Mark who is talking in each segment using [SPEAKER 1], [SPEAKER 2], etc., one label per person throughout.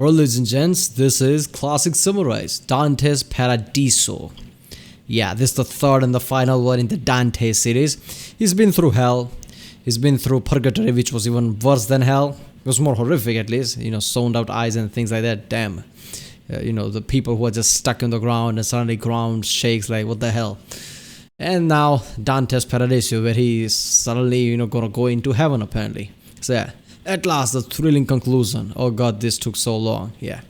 [SPEAKER 1] Well, ladies and gents, this is Classic Summarized, Dante's Paradiso. Yeah, this is the third and the final one in the Dante series. He's been through hell, he's been through purgatory, which was even worse than hell. It was more horrific at least, sewn out eyes and things like that. Damn. The people who are just stuck in the ground and suddenly ground shakes like, what the hell? And now Dante's Paradiso, where he is suddenly, gonna go into heaven apparently. So yeah, at last, the thrilling conclusion. Oh god, this took so long. Yeah,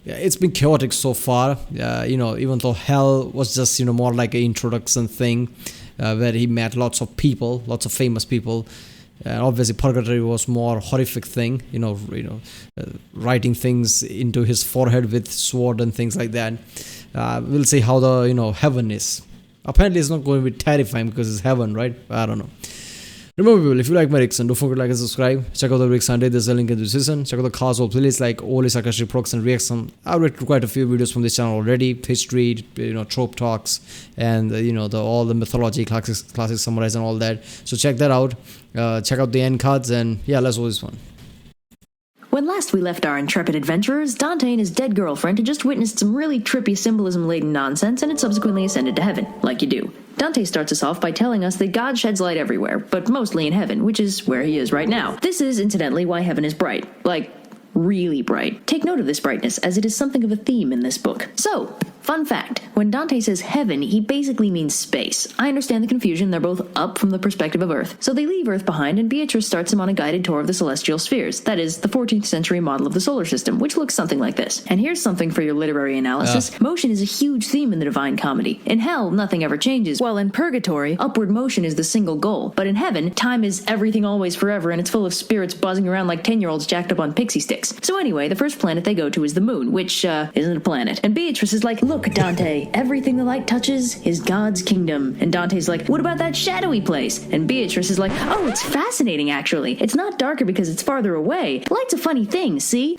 [SPEAKER 1] it's been chaotic so far. Even though hell was just, more like an introduction thing, where he met lots of people, lots of famous people. Obviously, purgatory was more horrific thing, writing things into his forehead with sword and things like that. We'll see how the, heaven is. Apparently, it's not going to be terrifying because it's heaven, right? I don't know. Remember, people, if you like my Rickson, don't forget to like and subscribe. Check out the Rick Sunday, there's a link in the description. Check out the cars or playlists like all his Sarcastic Procs and Reaction. I've written quite a few videos from this channel already. History, trope talks, and all the mythology, classic summarize and all that. So check that out. Check out the end cards, and yeah, let's do this one.
[SPEAKER 2] When last we left our intrepid adventurers, Dante and his dead girlfriend had just witnessed some really trippy symbolism-laden nonsense and had subsequently ascended to heaven, like you do. Dante starts us off by telling us that God sheds light everywhere, but mostly in heaven, which is where he is right now. This is, incidentally, why heaven is bright. Like, really bright. Take note of this brightness, as it is something of a theme in this book. So, fun fact, when Dante says heaven, he basically means space. I understand the confusion, they're both up from the perspective of Earth. So they leave Earth behind, and Beatrice starts him on a guided tour of the celestial spheres. That is, the 14th century model of the solar system, which looks something like this. And here's something for your literary analysis. Motion is a huge theme in the Divine Comedy. In hell, nothing ever changes, while in purgatory, upward motion is the single goal. But in heaven, time is everything always forever, and it's full of spirits buzzing around like 10-year-olds jacked up on pixie sticks. So anyway, the first planet they go to is the moon, which, isn't a planet. And Beatrice is like, look, Dante, everything the light touches is God's kingdom. And Dante's like, what about that shadowy place? And Beatrice is like, oh, it's fascinating, actually. It's not darker because it's farther away. Light's a funny thing, see?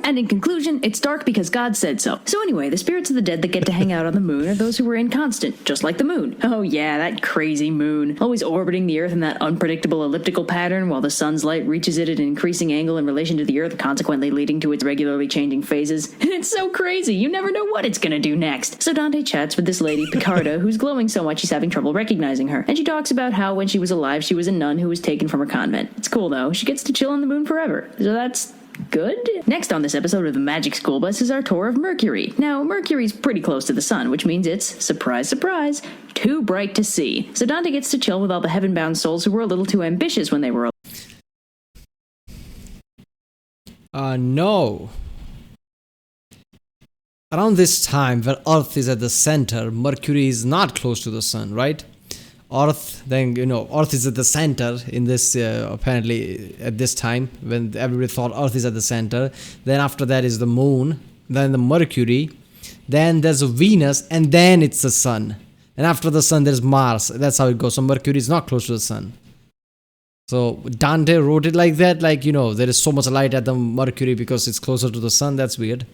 [SPEAKER 2] And in conclusion, it's dark because God said so. So anyway, the spirits of the dead that get to hang out on the moon are those who were inconstant, just like the moon. Oh yeah, that crazy moon. Always orbiting the Earth in that unpredictable elliptical pattern while the sun's light reaches it at an increasing angle in relation to the Earth, consequently leading to its regularly changing phases. And it's so crazy, you never know what it's gonna do next. So Dante chats with this lady, Picarda, who's glowing so much he's having trouble recognizing her. And she talks about how when she was alive, she was a nun who was taken from her convent. It's cool though, she gets to chill on the moon forever. So that's good. Next on this episode of the Magic School Bus is our tour of Mercury. Now, Mercury's pretty close to the sun, which means it's, surprise, surprise, too bright to see. So Dante gets to chill with all the heaven-bound souls who were a little too ambitious when they were
[SPEAKER 1] no. Around this time, where Earth is at the center, Mercury is not close to the sun, right? Earth, then, Earth is at the center in this, apparently, at this time, when everybody thought Earth is at the center. Then after that is the moon, then the Mercury, then there's Venus, and then it's the sun. And after the sun, there's Mars. That's how it goes. So Mercury is not close to the sun. So Dante wrote it like that, like, there is so much light at the Mercury because it's closer to the sun. That's weird.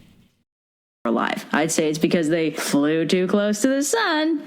[SPEAKER 2] Alive. I'd say it's because they flew too close to the sun.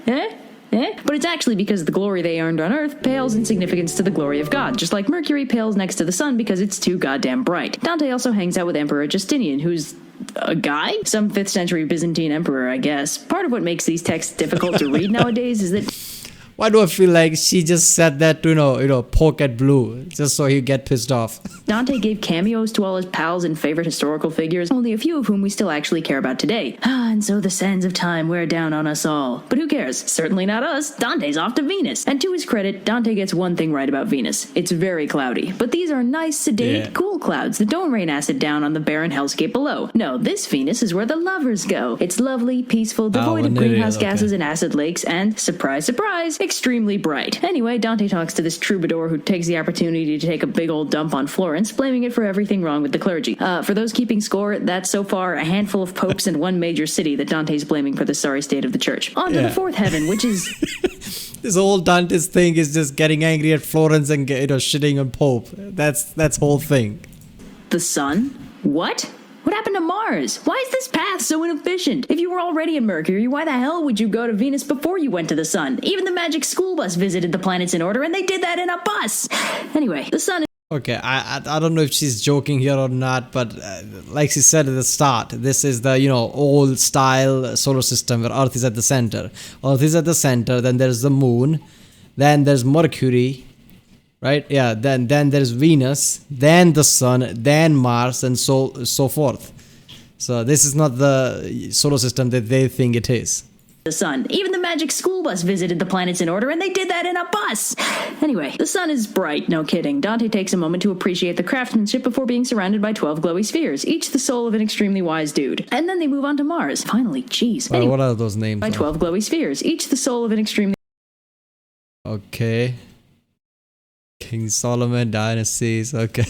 [SPEAKER 2] But it's actually because the glory they earned on Earth pales in significance to the glory of God, just like Mercury pales next to the sun because it's too goddamn bright. Dante also hangs out with Emperor Justinian, who's a guy? Some 5th century Byzantine emperor, I guess. Part of what makes these texts difficult to read nowadays is that...
[SPEAKER 1] Why do I feel like she just said that to, poke at Blue, just so he'd get pissed off?
[SPEAKER 2] Dante gave cameos to all his pals and favorite historical figures, only a few of whom we still actually care about today. And so the sands of time wear down on us all. But who cares? Certainly not us. Dante's off to Venus. And to his credit, Dante gets one thing right about Venus. It's very cloudy. But these are nice, sedate, cool clouds that don't rain acid down on the barren hellscape below. No, this Venus is where the lovers go. It's lovely, peaceful, devoid of greenhouse gases and acid lakes, and, surprise, surprise, extremely bright. Anyway, Dante talks to this troubadour who takes the opportunity to take a big old dump on Florence, blaming it for everything wrong with the clergy. For those keeping score, that's so far a handful of popes and one major city that Dante's blaming for the sorry state of the church. On to the fourth heaven, which is...
[SPEAKER 1] This whole Dante's thing is just getting angry at Florence and shitting on Pope. That's whole thing.
[SPEAKER 2] The sun? What? What happened to Mars? Why is this path so inefficient? If you were already at Mercury, why the hell would you go to Venus before you went to the sun? Even the Magic School Bus visited the planets in order, and they did that in a bus! Anyway, the sun
[SPEAKER 1] Okay, I don't know if she's joking here or not, but like she said at the start, this is the old style solar system where Earth is at the center. Earth is at the center. Then there's the moon, then there's Mercury, right? Yeah. Then there's Venus, then the sun, then Mars, and so forth. So this is not the solar system that they think it is.
[SPEAKER 2] The sun. Even the magic school bus visited the planets in order, and they did that in a bus! Anyway, the sun is bright, no kidding. Dante takes a moment to appreciate the craftsmanship before being surrounded by 12 glowy spheres, each the soul of an extremely wise dude. And then they move on to Mars. Finally, jeez.
[SPEAKER 1] Well, what are those names?
[SPEAKER 2] By 12 glowy spheres, each the soul of an extremely...
[SPEAKER 1] Okay. King Solomon dynasties, okay.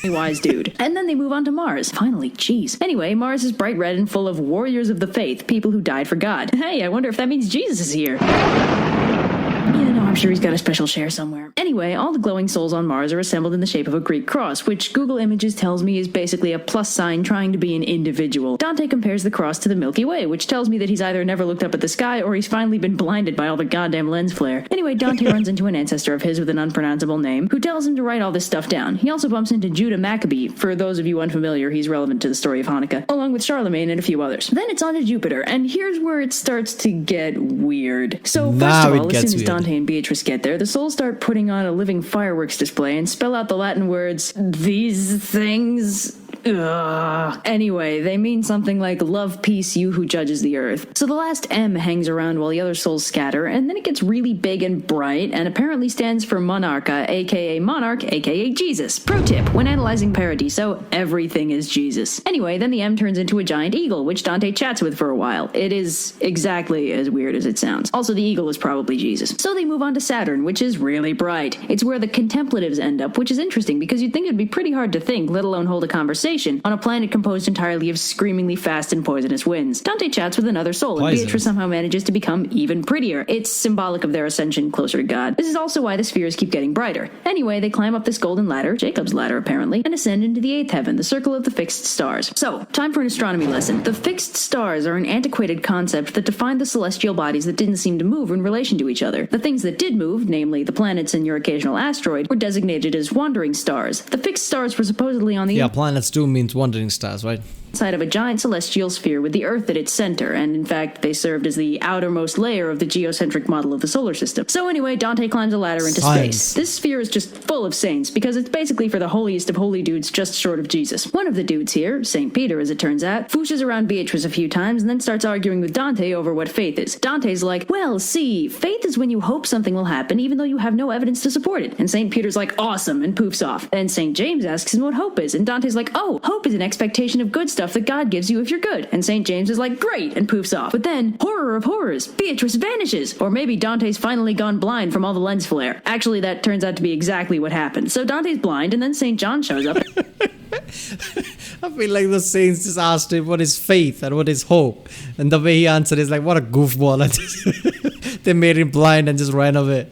[SPEAKER 2] wise dude. And then they move on to Mars. Finally, jeez. Anyway, Mars is bright red and full of warriors of the faith, people who died for God. Hey, I wonder if that means Jesus is here. Yeah, no, I'm sure he's got a special share somewhere. Anyway, all the glowing souls on Mars are assembled in the shape of a Greek cross, which Google Images tells me is basically a plus sign trying to be an individual. Dante compares the cross to the Milky Way, which tells me that he's either never looked up at the sky or he's finally been blinded by all the goddamn lens flare. Anyway, Dante runs into an ancestor of his with an unpronounceable name, who tells him to write all this stuff down. He also bumps into Judah Maccabee. For those of you unfamiliar, he's relevant to the story of Hanukkah, along with Charlemagne and a few others. Then it's on to Jupiter, and here's where it starts to get weird. So first of all, as soon as Dante and Beatrice get there, the souls start putting on a living fireworks display and spell out the Latin words, "These things." Ugh. Anyway, they mean something like love, peace, you who judges the earth. So the last M hangs around while the other souls scatter, and then it gets really big and bright, and apparently stands for Monarcha, aka Monarch, aka Jesus. Pro tip, when analyzing Paradiso, everything is Jesus. Anyway, then the M turns into a giant eagle, which Dante chats with for a while. It is exactly as weird as it sounds. Also, the eagle is probably Jesus. So they move on to Saturn, which is really bright. It's where the contemplatives end up, which is interesting because you'd think it'd be pretty hard to think, let alone hold a conversation on a planet composed entirely of screamingly fast and poisonous winds. Dante chats with another soul, and Beatrice somehow manages to become even prettier. It's symbolic of their ascension closer to God. This is also why the spheres keep getting brighter. Anyway, they climb up this golden ladder, Jacob's ladder apparently, and ascend into the eighth heaven, the circle of the fixed stars. So, time for an astronomy lesson. The fixed stars are an antiquated concept that defined the celestial bodies that didn't seem to move in relation to each other. The things that did move, namely the planets and your occasional asteroid, were designated as wandering stars. The fixed stars were supposedly on the...
[SPEAKER 1] Yeah, planets do means wandering stars, right?
[SPEAKER 2] Inside of a giant celestial sphere with the Earth at its center, and in fact, they served as the outermost layer of the geocentric model of the solar system. So anyway, Dante climbs a ladder into space. This sphere is just full of saints, because it's basically for the holiest of holy dudes just short of Jesus. One of the dudes here, St. Peter as it turns out, fooshes around Beatrice a few times and then starts arguing with Dante over what faith is. Dante's like, well, see, faith is when you hope something will happen even though you have no evidence to support it. And St. Peter's like, awesome, and poofs off. Then St. James asks him what hope is, and Dante's like, oh, hope is an expectation of good stuff that God gives you if you're good. And St. James is like, great, and poofs off. But then, horror of horrors, Beatrice vanishes. Or maybe Dante's finally gone blind from all the lens flare. Actually, that turns out to be exactly what happened. So Dante's blind, and then St. John shows up.
[SPEAKER 1] I feel like the saints just asked him what is faith and what is hope. And the way he answered is like, what a goofball. They made him blind and just ran away.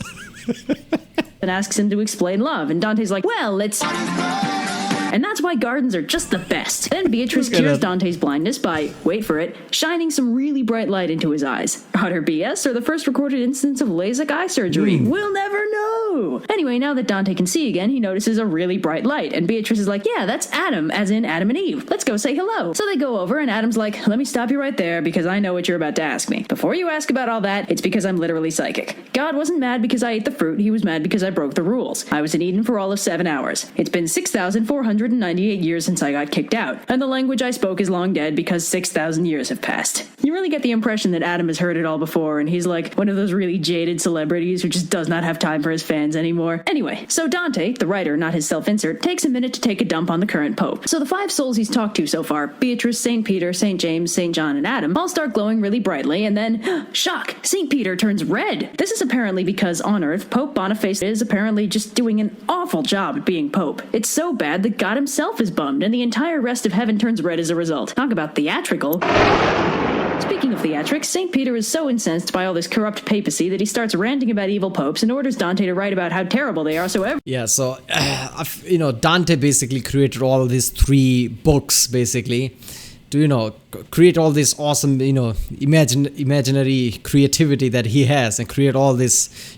[SPEAKER 2] And asks him to explain love. And Dante's like, well, it's... And that's why gardens are just the best. Then Beatrice cures Dante's blindness by, wait for it, shining some really bright light into his eyes. Utter BS or the first recorded instance of LASIK eye surgery? We'll never know. Anyway, now that Dante can see again, he notices a really bright light. And Beatrice is like, yeah, that's Adam, as in Adam and Eve. Let's go say hello. So they go over and Adam's like, let me stop you right there because I know what you're about to ask me. Before you ask about all that, it's because I'm literally psychic. God wasn't mad because I ate the fruit. He was mad because I broke the rules. I was in Eden for all of 7 hours. It's been 6,498 years since I got kicked out, and the language I spoke is long dead because 6,000 years have passed. You really get the impression that Adam has heard it all before, and he's like one of those really jaded celebrities who just does not have time for his fans anymore. Anyway, so Dante, the writer, not his self-insert, takes a minute to take a dump on the current pope. So the 5 souls he's talked to so far, Beatrice, St. Peter, St. James, St. John, and Adam, all start glowing really brightly, and then, shock, St. Peter turns red. This is apparently because on Earth, Pope Boniface is apparently just doing an awful job at being pope. It's so bad that God himself is bummed, and the entire rest of heaven turns red as a result. Talk about theatrical. Speaking of theatrics, St. Peter is so incensed by all this corrupt papacy that he starts ranting about evil popes and orders Dante to write about how terrible they are
[SPEAKER 1] Dante basically created all these 3 books, basically. to create all this awesome imaginary creativity that he has, and create all this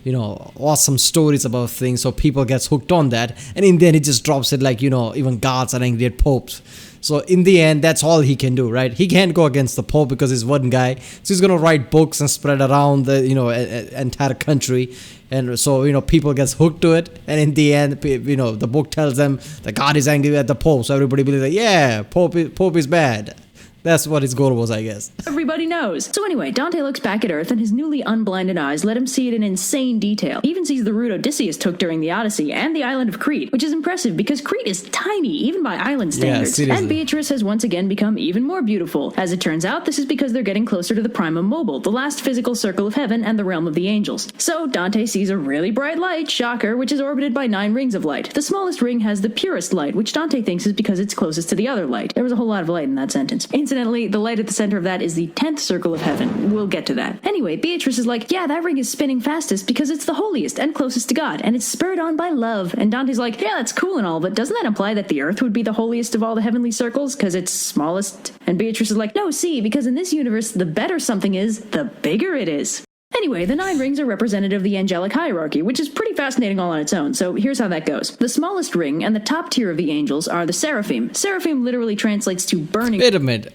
[SPEAKER 1] awesome stories about things, so people gets hooked on that, and in the end he just drops it like even gods are angry at popes. So in the end, that's all he can do, right? He can't go against the Pope because he's one guy. So he's gonna write books and spread around the entire country, and so people gets hooked to it. And in the end, the book tells them that God is angry at the Pope. So everybody believes like, yeah, Pope is bad. That's what his goal was, I guess.
[SPEAKER 2] Everybody knows. So anyway, Dante looks back at Earth, and his newly unblinded eyes let him see it in insane detail. He even sees the route Odysseus took during the Odyssey and the island of Crete, which is impressive because Crete is tiny, even by island standards.
[SPEAKER 1] Yeah,
[SPEAKER 2] and Beatrice has once again become even more beautiful. As it turns out, this is because they're getting closer to the Primum Mobile, the last physical circle of heaven and the realm of the angels. So Dante sees a really bright light, shocker, which is orbited by 9 rings of light. The smallest ring has the purest light, which Dante thinks is because it's closest to the other light. There was a whole lot of light in that sentence. Incidentally, the light at the center of that is the 10th circle of heaven. We'll get to that. Anyway, Beatrice is like, yeah, that ring is spinning fastest because it's the holiest and closest to God, and it's spurred on by love. And Dante's like, yeah, that's cool and all, but doesn't that imply that the Earth would be the holiest of all the heavenly circles because it's smallest? And Beatrice is like, no, see, because in this universe, the better something is, the bigger it is. Anyway, the 9 rings are representative of the Angelic Hierarchy, which is pretty fascinating all on its own, so here's how that goes. The smallest ring and the top tier of the angels are the Seraphim. Seraphim literally translates to burning...
[SPEAKER 1] Wait a minute.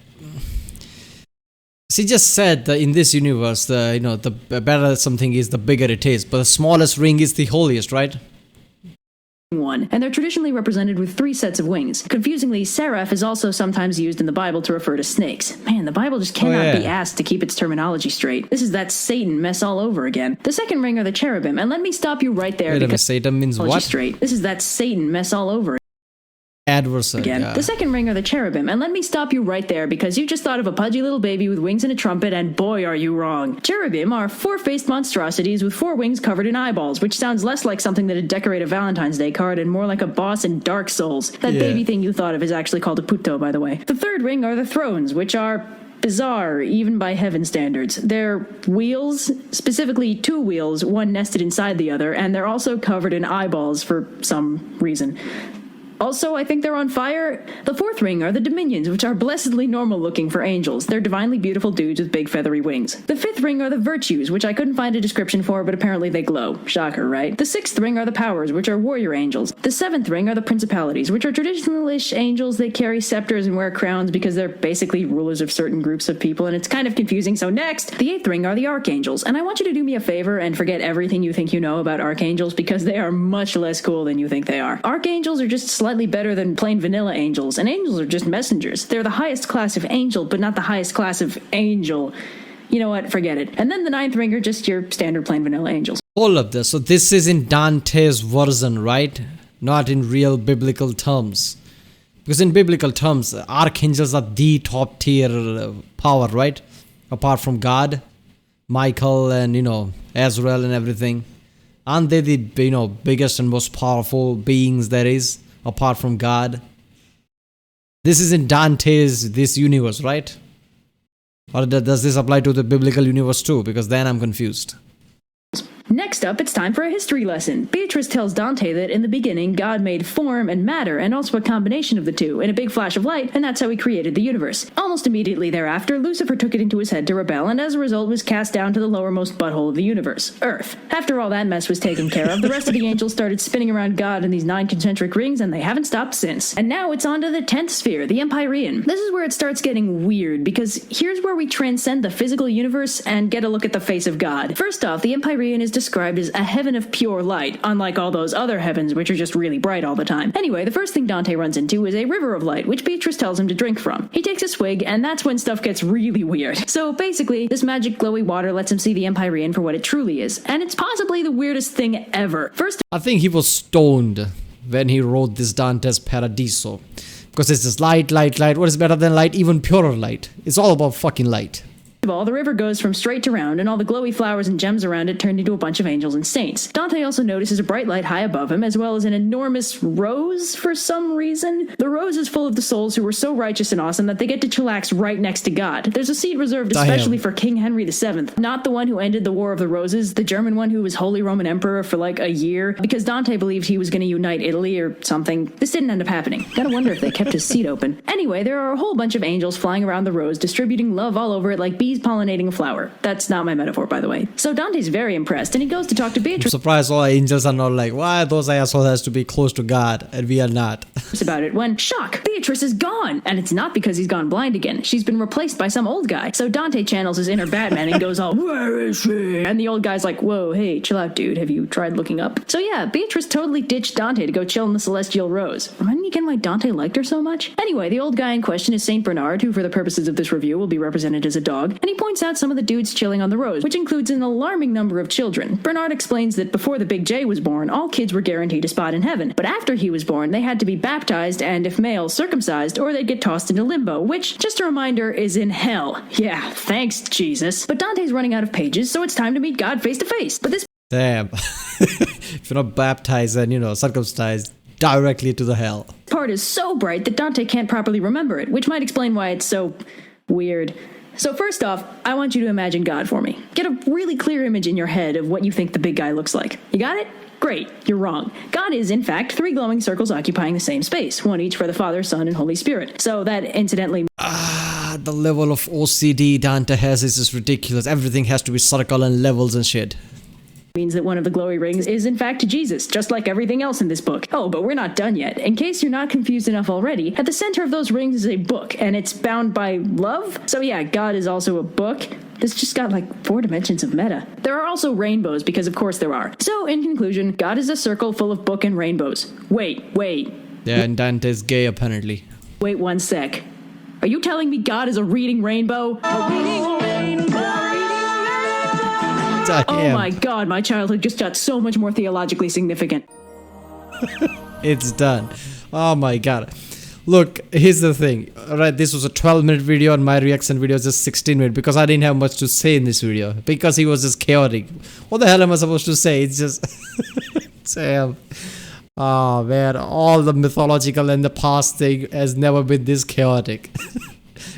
[SPEAKER 1] She just said that in this universe, the better something is, the bigger it is. But the smallest ring is the holiest, right?
[SPEAKER 2] One, and they're traditionally represented with 3 sets of wings. Confusingly, seraph is also sometimes used in the Bible to refer to snakes. Man, the Bible just cannot be asked to keep its terminology straight. This is that Satan mess all over again. The second ring are the cherubim, and let me stop you right there.
[SPEAKER 1] Wait a minute, Satan means what?
[SPEAKER 2] Straight. This is that Satan mess all over
[SPEAKER 1] adversary.
[SPEAKER 2] Again.
[SPEAKER 1] Yeah.
[SPEAKER 2] The second ring are the cherubim, and let me stop you right there because you just thought of a pudgy little baby with wings and a trumpet, and boy are you wrong. Cherubim are 4-faced monstrosities with 4 wings covered in eyeballs, which sounds less like something that'd decorate a Valentine's Day card and more like a boss in Dark Souls. That baby thing you thought of is actually called a puto, by the way. The third ring are the thrones, which are bizarre, even by heaven standards. They're wheels, specifically 2 wheels, one nested inside the other, and they're also covered in eyeballs for some reason. Also, I think they're on fire. The fourth ring are the dominions, which are blessedly normal looking for angels. They're divinely beautiful dudes with big feathery wings. The fifth ring are the virtues, which I couldn't find a description for, but apparently they glow. Shocker, right? The sixth ring are the powers, which are warrior angels. The seventh ring are the principalities, which are traditional-ish angels. They carry scepters and wear crowns because they're basically rulers of certain groups of people, and it's kind of confusing. So next, the eighth ring are the archangels, and I want you to do me a favor and forget everything you think you know about archangels because they are much less cool than you think they are. Archangels are just slightly better than plain vanilla angels, and angels are just messengers. They're the highest class of angel, but not the highest class of angel. You know what? Forget it. And then the ninth ring are just your standard plain vanilla angels.
[SPEAKER 1] All of this. So this is in Dante's version, right? Not in real biblical terms. Because in biblical terms, archangels are the top tier power, right? Apart from God, Michael and, Azrael and everything. Aren't they the, biggest and most powerful beings there is? Apart from God. This is in Dante's, this universe, right? Or does this apply to the biblical universe too? Because then I'm confused.
[SPEAKER 2] Next up, it's time for a history lesson. Beatrice tells Dante that in the beginning, God made form and matter, and also a combination of the two, in a big flash of light, and that's how he created the universe. Almost immediately thereafter, Lucifer took it into his head to rebel, and as a result was cast down to the lowermost butthole of the universe, Earth. After all that mess was taken care of, the rest of the angels started spinning around God in these 9 concentric rings, and they haven't stopped since. And now it's on to the 10th sphere, the Empyrean. This is where it starts getting weird, because here's where we transcend the physical universe and get a look at the face of God. First off, the Empyrean is described as a heaven of pure light, unlike all those other heavens which are just really bright all the time. Anyway, the first thing Dante runs into is a river of light, which Beatrice tells him to drink from. He takes a swig, and that's when stuff gets really weird. So basically, this magic glowy water lets him see the Empyrean for what it truly is, and it's possibly the weirdest thing ever. First,
[SPEAKER 1] I think he was stoned when he wrote this Dante's Paradiso. Because it's just light, light, light. What is better than light? Even purer light. It's all about fucking light.
[SPEAKER 2] of all, the river goes from straight to round, and all the glowy flowers and gems around it turned into a bunch of angels and saints. Dante also notices a bright light high above him, as well as an enormous rose for some reason. The rose is full of the souls who were so righteous and awesome that they get to chillax right next to God. There's a seat reserved especially for King Henry VII, not the one who ended the War of the Roses, the German one who was Holy Roman Emperor for like a year, because Dante believed he was going to unite Italy or something. This didn't end up happening. Gotta wonder if they kept his seat open. Anyway, there are a whole bunch of angels flying around the rose, distributing love all over it like bees pollinating a flower. That's not my metaphor, by the way. So Dante's very impressed, and he goes to talk to Beatrice.
[SPEAKER 1] I'm surprised all angels are not like, why those assholes has to be close to God, and we are not.
[SPEAKER 2] About it when, shock, Beatrice is gone! And it's not because he's gone blind again. She's been replaced by some old guy. So Dante channels his inner Batman and goes all, where is she? And the old guy's like, whoa, hey, chill out, dude. Have you tried looking up? So yeah, Beatrice totally ditched Dante to go chill in the Celestial Rose. Remind me again why Dante liked her so much? Anyway, the old guy in question is Saint Bernard, who for the purposes of this review will be represented as a dog, and he points out some of the dudes chilling on the rose, which includes an alarming number of children. Bernard explains that before the Big J was born, all kids were guaranteed a spot in heaven, but after he was born, they had to be baptized and, if male, circumcised, or they'd get tossed into limbo, which, just a reminder, is in hell. Yeah, thanks, Jesus. But Dante's running out of pages, so it's time to meet God face to face. But this
[SPEAKER 1] Damn. If you're not baptized and, circumcised, directly to the hell.
[SPEAKER 2] part is so bright that Dante can't properly remember it, which might explain why it's so weird. So first off, I want you to imagine God for me. Get a really clear image in your head of what you think the big guy looks like. You got it? Great, you're wrong. God is, in fact, 3 glowing circles occupying the same space, one each for the Father, Son, and Holy Spirit. So that, incidentally...
[SPEAKER 1] The level of OCD Dante has is just ridiculous. Everything has to be circle and levels and shit.
[SPEAKER 2] means that one of the glowy rings is in fact Jesus, just like everything else in this book. Oh, but we're not done yet. In case you're not confused enough already, at the center of those rings is a book, and it's bound by love? So yeah, God is also a book. This just got like 4 dimensions of meta. There are also rainbows, because of course there are. So in conclusion, God is a circle full of book and rainbows. Wait.
[SPEAKER 1] Yeah, and Dante's gay apparently.
[SPEAKER 2] Wait 1 sec. Are you telling me God is a reading rainbow? A reading rainbow! Oh my god, my childhood just got so much more theologically significant.
[SPEAKER 1] It's done. Oh my god. Look, here's the thing. Alright, this was a 12-minute video and my reaction video is just 16 minutes because I didn't have much to say in this video. Because he was just chaotic. What the hell am I supposed to say? It's just... Damn. Oh man, all the mythological and the past thing has never been this chaotic.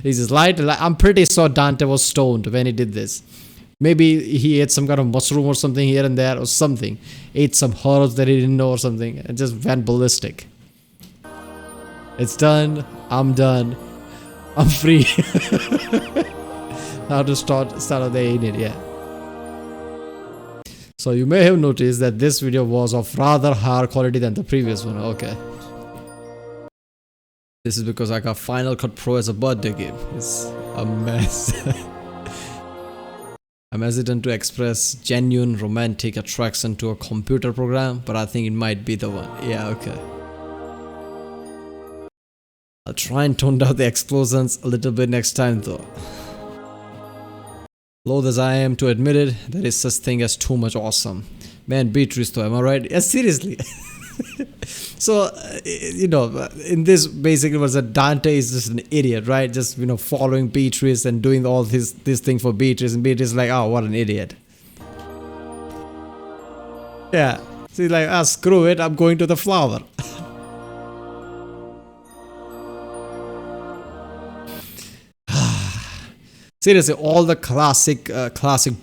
[SPEAKER 1] He's just light. I'm pretty sure Dante was stoned when he did this. Maybe he ate some kind of mushroom or something here and there or something. Ate some herbs that he didn't know or something and just went ballistic. It's done. I'm done. I'm free. Now to start the edit, yeah. So you may have noticed that this video was of rather higher quality than the previous one. Okay. This is because I got Final Cut Pro as a birthday gift. It's a mess. I'm hesitant to express genuine romantic attraction to a computer program, but I think it might be the one. Yeah, okay. I'll try and tone down the explosions a little bit next time though. Loath as I am to admit it, there is such thing as too much awesome. Man, Beatrice though, am I right? Yeah, seriously. So, in this basically was that Dante is just an idiot, right? Just, following Beatrice and doing all this thing for Beatrice, and Beatrice is like, oh, what an idiot. Yeah. So he's like, screw it, I'm going to the flower. Seriously, all the classic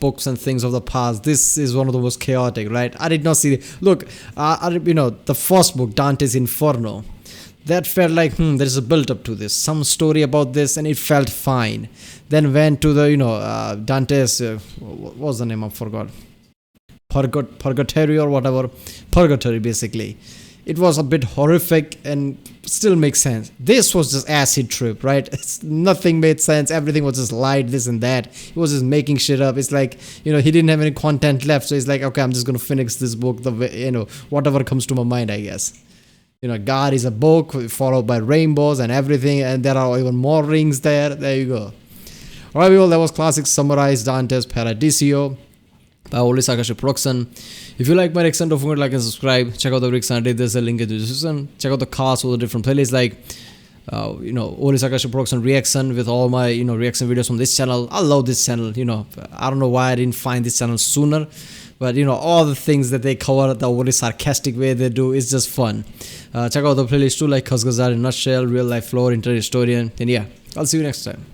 [SPEAKER 1] books and things of the past, this is one of the most chaotic, right? I did not see it. Look, the first book, Dante's Inferno, that felt like, there's a build-up to this, some story about this, and it felt fine. Then went to the, Dante's, what was the name? I forgot. Purgatory or whatever. Purgatory, basically. It was a bit horrific and still makes sense. This was just acid trip, right? Nothing made sense. Everything was just light, this and that. He was just making shit up. It's like, he didn't have any content left. So he's like, okay, I'm just going to finish this book the way, whatever comes to my mind, I guess. God is a book followed by rainbows and everything. And there are even more rings there. There you go. Alright, people, that was classic summarized Dante's Paradiso by Holy Sarcastic production. If you like my reaction, don't forget to like and subscribe. Check out the reaction I did. There's a link in the description. Check out the cast for the different playlists like Only Sarcastic production reaction with all my reaction videos from this channel. I love this channel. I don't know why I didn't find this channel sooner, but all the things that they cover, the very sarcastic way they do, is just fun. Check out the playlist too, like Khasgazar in Nutshell, Real Life Lore, Internet Historian, and yeah, I'll see you next time.